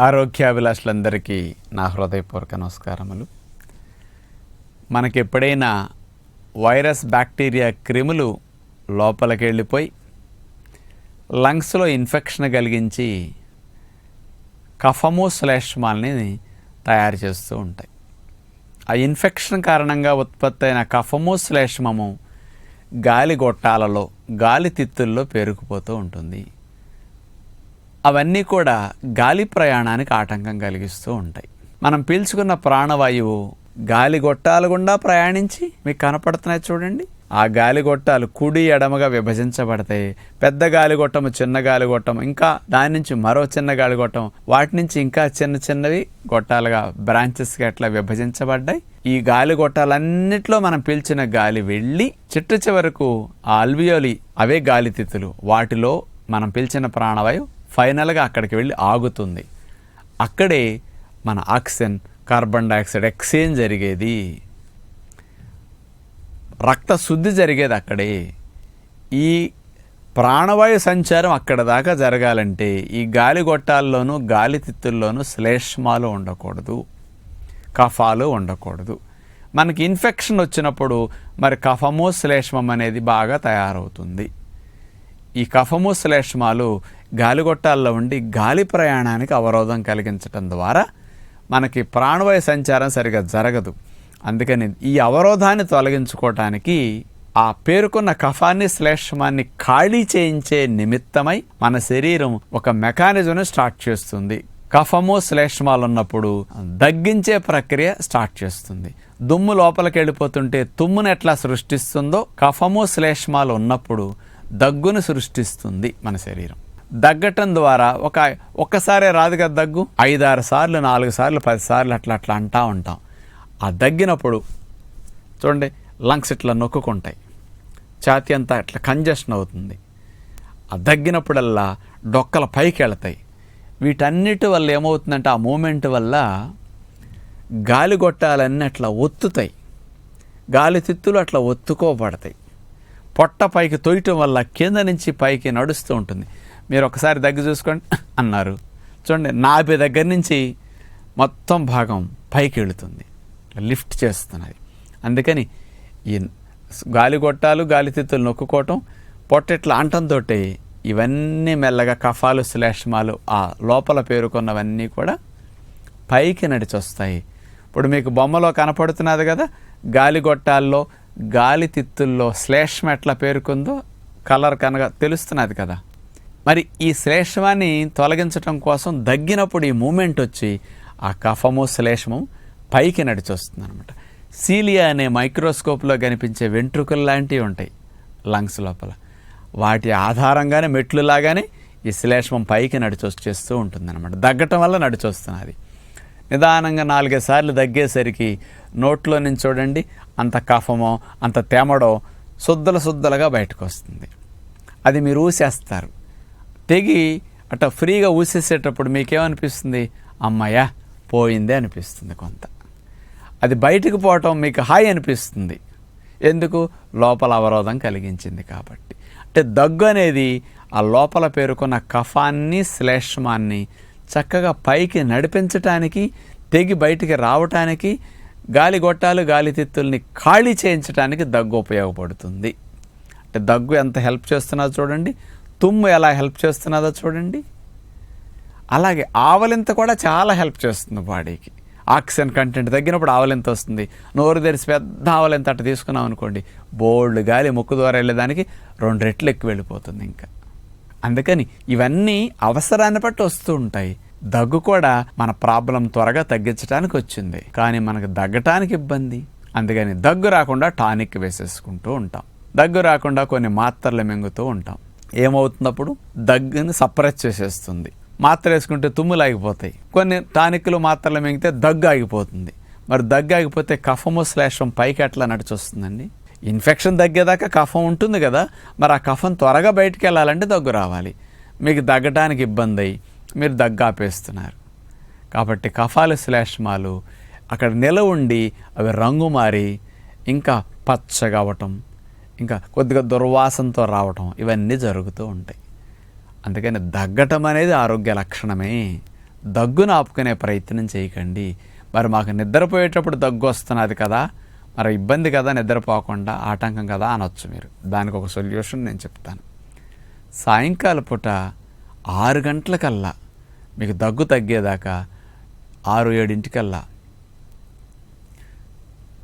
ఆరోగ్యాభిలాషులందరికీ నా హృదయపూర్వక నమస్కారములు. మనకి ఎప్పుడైనా వైరస్, బ్యాక్టీరియా, క్రిములు లోపలికి వెళ్ళిపోయి లంగ్స్లో ఇన్ఫెక్షన్ కలిగించి కఫము శ్లేష్మాల్ని తయారు చేస్తూ ఉంటాయి. ఆ ఇన్ఫెక్షన్ కారణంగా ఉత్పత్తి అయిన కఫము శ్లేష్మము గాలి గొట్టాలలో, గాలి తిత్తుల్లో పేరుకుపోతూ ఉంటుంది. అవన్నీ కూడా గాలి ప్రయాణానికి ఆటంకం కలిగిస్తూ ఉంటాయి. మనం పీల్చుకున్న ప్రాణవాయువు గాలి గొట్టాల గుండా ప్రయాణించి మీకు కనపడుతున్నాయి చూడండి. ఆ గాలి గొట్టాలు కుడి ఎడమగా విభజించబడతాయి. పెద్ద గాలిగొట్టము, చిన్న గాలిగొట్టము, ఇంకా దాని నుంచి మరో చిన్న గాలిగొట్టం, వాటి నుంచి ఇంకా చిన్న చిన్నవి గొట్టాలుగా బ్రాంచెస్గా అట్లా విభజించబడ్డాయి. ఈ గాలి గొట్టాలన్నిట్లో మనం పీల్చిన గాలి వెళ్ళి చిట్ట చివరకు ఆ అల్వియోలి, అవే గాలి తిత్తులు, వాటిలో మనం పీల్చిన ప్రాణవాయువు ఫైనల్గా అక్కడికి వెళ్ళి ఆగుతుంది. అక్కడే మన ఆక్సిజన్, కార్బన్ డైఆక్సైడ్ ఎక్స్చేంజ్ జరిగేది, రక్త శుద్ధి జరిగేది అక్కడే. ఈ ప్రాణవాయు సంచారం అక్కడ దాకా జరగాలంటే ఈ గాలి గొట్టాల్లోనూ గాలి తిత్తుల్లోనూ శ్లేష్మాలు ఉండకూడదు, కఫాలు ఉండకూడదు. మనకి ఇన్ఫెక్షన్ వచ్చినప్పుడు మరి కఫము శ్లేష్మం అనేది బాగా తయారవుతుంది. ఈ కఫము శ్లేష్మాలు గాలిగొట్టాల్లో ఉండి గాలి ప్రయాణానికి అవరోధం కలిగించటం ద్వారా మనకి ప్రాణవాయు సంచారం సరిగా జరగదు. అందుకని ఈ అవరోధాన్ని తొలగించుకోవటానికి ఆ పేరుకున్న కఫాన్ని, శ్లేష్మాన్ని ఖాళీ చేయించే నిమిత్తమై మన శరీరం ఒక మెకానిజంని స్టార్ట్ చేస్తుంది. కఫము శ్లేష్మాలు ఉన్నప్పుడు దగ్గించే ప్రక్రియ స్టార్ట్ చేస్తుంది. దుమ్ము లోపలికి వెళ్ళిపోతుంటే తుమ్మును ఎట్లా సృష్టిస్తుందో కఫము శ్లేష్మాలు ఉన్నప్పుడు దగ్గును సృష్టిస్తుంది మన శరీరం. దగ్గటం ద్వారా ఒక్కసారే రాదు కదా దగ్గు, 5-6 సార్లు, 4 సార్లు, 10 సార్లు అట్లా అంటూ ఉంటాం. ఆ దగ్గినప్పుడు చూడండి లంగ్స్ ఇట్లా నొక్కుంటాయి, ఛాతీ అంతా ఇట్లా కంజెషన్ అవుతుంది. ఆ దగ్గినప్పుడల్లా డొక్కల పైకి వెళతాయి. వీటన్నిటి వల్ల ఏమవుతుందంటే ఆ మూమెంట్ వల్ల గాలి గొట్టాలన్నీ అట్లా ఒత్తుతాయి, గాలి తిత్తులు అట్లా ఒత్తుకోబడతాయి. పొట్ట పైకి తొయ్యటం వల్ల కింద నుంచి పైకి నడుస్తూ ఉంటుంది. మీరు ఒకసారి దగ్గర చూసుకోండి అన్నారు చూడండి, నాభి దగ్గర నుంచి మొత్తం భాగం పైకి వెళుతుంది, లిఫ్ట్ చేస్తున్నది. అందుకని ఈ గాలి గొట్టాలు, గాలి తిత్తులు నొక్కుకోవటం, పొట్ట ఇట్లా అంటంతో ఇవన్నీ మెల్లగా కఫాలు, శ్లేష్మాలు ఆ లోపల పేరుకున్నవన్నీ కూడా పైకి నడిచొస్తాయి. ఇప్పుడు మీకు బొమ్మలో కనపడుతున్నది కదా, గాలి గొట్టాల్లో, గాలి తిత్తుల్లో శ్లేష్మ ఎట్లా పేరుకుందో కలర్ కనుక తెలుస్తున్నది కదా. మరి ఈ శ్లేష్మాన్ని తొలగించటం కోసం దగ్గినప్పుడు ఈ మూమెంట్ వచ్చి ఆ కఫము, శ్లేష్మం పైకి నడిచొస్తుంది అనమాట. సీలియా అనే మైక్రోస్కోప్లో కనిపించే వెంట్రుకలు లాంటివి ఉంటాయి లంగ్స్ లోపల. వాటి ఆధారంగానే మెట్లులాగానే ఈ శ్లేష్మం పైకి నడిచొచ్చేస్తూ ఉంటుంది అనమాట. దగ్గటం వల్ల నడిచొస్తున్నది. నిదానంగా 4-5 సార్లు దగ్గేసరికి నోట్లో నుంచి చూడండి అంత కఫమో, అంత తేమడో శుద్ధలుగా బయటకు వస్తుంది. అది మీరు ఊసేస్తారు. తెగి అట్లా ఫ్రీగా ఊసేసేటప్పుడు మీకేమనిపిస్తుంది? అమ్మయ్య పోయిందే అనిపిస్తుంది కొంత. అది బయటకు పోవటం మీకు హాయి అనిపిస్తుంది. ఎందుకు? లోపల అవరోధం కలిగించింది కాబట్టి. అంటే దగ్గు అనేది ఆ లోపల పేరుకున్న కఫాన్ని, శ్లేష్మాన్ని చక్కగా పైకి నడిపించటానికి, తెగి బయటికి రావటానికి, గాలి గొట్టాలు, గాలి తిత్తుల్ని ఖాళీ చేయించడానికి దగ్గు ఉపయోగపడుతుంది. అంటే దగ్గు ఎంత హెల్ప్ చేస్తున్నదో చూడండి, తుమ్ము ఎలా హెల్ప్ చేస్తున్నదో చూడండి. అలాగే ఆవలింత కూడా చాలా హెల్ప్ చేస్తుంది బాడీకి. ఆక్సిజన్ కంటెంట్ తగ్గినప్పుడు ఆవలింత వస్తుంది. నోరు తెరిచి పెద్ద ఆవలింత అట్ట తీసుకున్నాం అనుకోండి, బోల్డ్ గాలి ముక్కు ద్వారా వెళ్ళేదానికి 2 రెట్లు ఎక్కువ వెళ్ళిపోతుంది ఇంకా. అందుకని ఇవన్నీ అవసరాన్ని బట్టి వస్తూ ఉంటాయి. దగ్గు కూడా మన ప్రాబ్లం త్వరగా తగ్గించడానికి వచ్చింది, కానీ మనకు దగ్గటానికి ఇబ్బంది. అందుకని దగ్గు రాకుండా టానిక్ వేసేసుకుంటూ ఉంటాం, దగ్గు రాకుండా కొన్ని మాత్రలు మింగుతూ ఉంటాం. ఏమవుతున్నప్పుడు దగ్గుని సప్రెస్ చేసేస్తుంది. మాత్ర వేసుకుంటే తుమ్ములు ఆగిపోతాయి. కొన్ని టానిక్లు, మాత్రలు మింగితే దగ్గు ఆగిపోతుంది. మరి దగ్గు ఆగిపోతే కఫము, శ్లేష్మం పైకి ఎట్లా నడిచొస్తుందండి? ఇన్ఫెక్షన్ తగ్గేదాకా కఫం ఉంటుంది కదా, మరి ఆ కఫం త్వరగా బయటికి వెళ్ళాలంటే దగ్గు రావాలి. మీకు దగ్గటానికి ఇబ్బంది అయ్యి మీరు దగ్గు ఆపేస్తున్నారు. కాబట్టి కఫాలు, శ్లేష్మాలు అక్కడ నిలవ ఉండి అవి రంగు మారి ఇంకా పచ్చగా అవ్వటం, ఇంకా కొద్దిగా దుర్వాసనతో రావటం, ఇవన్నీ జరుగుతూ ఉంటాయి. అందుకని దగ్గటం అనేది ఆరోగ్య లక్షణమే. దగ్గును ఆపుకునే ప్రయత్నం చేయకండి. మరి మాకు నిద్రపోయేటప్పుడు దగ్గు వస్తున్నది కదా, మరి ఇబ్బంది కదా, నిద్రపోకుండా ఆటంకం కదా అనొచ్చు మీరు. దానికి ఒక సొల్యూషన్ నేను చెప్తాను. సాయంకాల పూట 6 గంటలకల్లా మీకు దగ్గు తగ్గేదాకా 6-7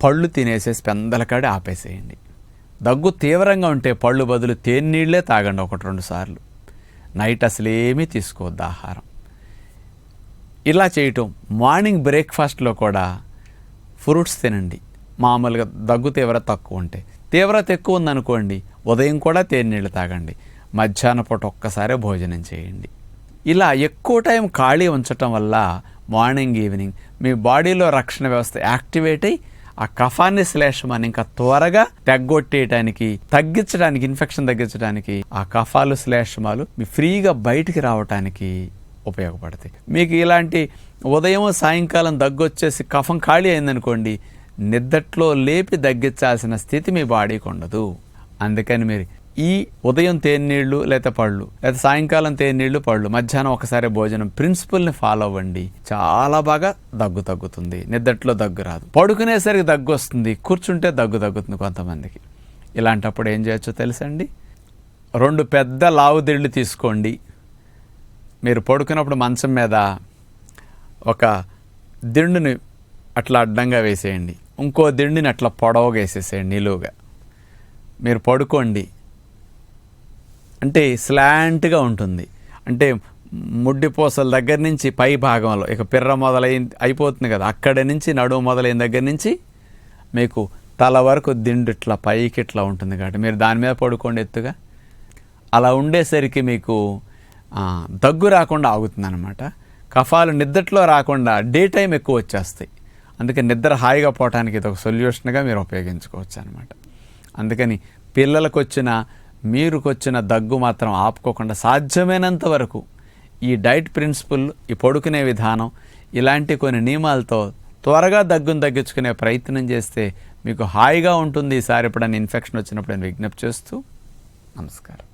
పళ్ళు తినేసేసి పెందలకాడే ఆపేసేయండి. దగ్గు తీవ్రంగా ఉంటే పళ్ళు బదులు తేనీళ్ళే తాగండి 1-2 సార్లు. నైట్ అసలేమీ తీసుకోవద్దు ఆహారం. ఇలా చేయటం. మార్నింగ్ బ్రేక్ఫాస్ట్లో కూడా ఫ్రూట్స్ తినండి. మామూలుగా దగ్గు తీవ్రత తక్కువ ఉంటే. తీవ్రత ఎక్కువ ఉందనుకోండి, ఉదయం కూడా తేనీళ్ళు తాగండి. మధ్యాహ్నం పూట ఒక్కసారే భోజనం చేయండి. ఇలా ఎక్కువ టైం ఖాళీ ఉంచటం వల్ల మార్నింగ్ ఈవినింగ్ మీ బాడీలో రక్షణ వ్యవస్థ యాక్టివేట్ అయ్యి ఆ కఫాన్ని శ్లేషమాన్ని ఇంకా త్వరగా తగ్గొట్టేయటానికి, తగ్గించడానికి, ఇన్ఫెక్షన్ తగ్గించడానికి ఆ కఫాలు శ్లేషమాలు మీ ఫ్రీగా బయటికి రావటానికి ఉపయోగపడతాయి. మీకు ఇలాంటి ఉదయం సాయంకాలం దగ్గొచ్చేసి కఫం ఖాళీ అయిందనుకోండి, నిద్దట్లో లేపి తగ్గించాల్సిన స్థితి మీ బాడీకి ఉండదు. అందుకని మీరు ఈ ఉదయం తేనీళ్ళు లేదా పళ్ళు, లేదా సాయంకాలం తేనీళ్ళు పళ్ళు, మధ్యాహ్నం ఒకసారి భోజనం ప్రిన్సిపల్ని ఫాలో అవ్వండి. చాలా బాగా దగ్గు తగ్గుతుంది. నిద్దట్లో దగ్గు రాదు. పడుకునేసరికి దగ్గు వస్తుంది, కూర్చుంటే దగ్గు తగ్గుతుంది కొంతమందికి. ఇలాంటప్పుడు ఏం చేయొచ్చో తెలుసండి? 2 పెద్ద లావు దిళ్ళు తీసుకోండి. మీరు పడుకున్నప్పుడు మంచం మీద ఒక దిండుని అట్లా అడ్డంగా వేసేయండి, ఇంకో దిండుని అట్లా పొడవుగా వేసేసేయండి నిలువుగా. మీరు పడుకోండి. అంటే స్లాంట్గా ఉంటుంది. అంటే ముడ్డిపోసల దగ్గర నుంచి పై భాగంలో ఇక పిర్ర అయిపోతుంది కదా, అక్కడి నుంచి నడుము మొదలైన దగ్గర నుంచి మీకు తల వరకు దిండు ఇట్లా పైకి ఇట్లా ఉంటుంది కాబట్టి మీరు దాని మీద పడుకోండి ఎత్తుగా. అలా ఉండేసరికి మీకు దగ్గు రాకుండా ఆగుతుంది అన్నమాట. కఫాలు నిద్రలో రాకుండా డే టైం ఎక్కువ వచ్చేస్తాయి. అందుకని నిద్ర హాయిగా పోవటానికి ఇది ఒక సొల్యూషన్గా మీరు ఉపయోగించుకోవచ్చు అనమాట. అందుకని పిల్లలకు మీరుకొచ్చిన దగ్గు మాత్రం ఆపుకోకుండా సాధ్యమైనంత వరకు ఈ డైట్ ప్రిన్సిపల్, ఈ పడుకునే విధానం, ఇలాంటి కొన్ని నియమాలతో త్వరగా దగ్గును తగ్గించుకునే ప్రయత్నం చేస్తే మీకు హాయిగా ఉంటుంది. ఈసారి ఎప్పుడైనా ఇన్ఫెక్షన్ వచ్చినప్పుడు నేను విజ్ఞప్తి చేస్తూ నమస్కారం.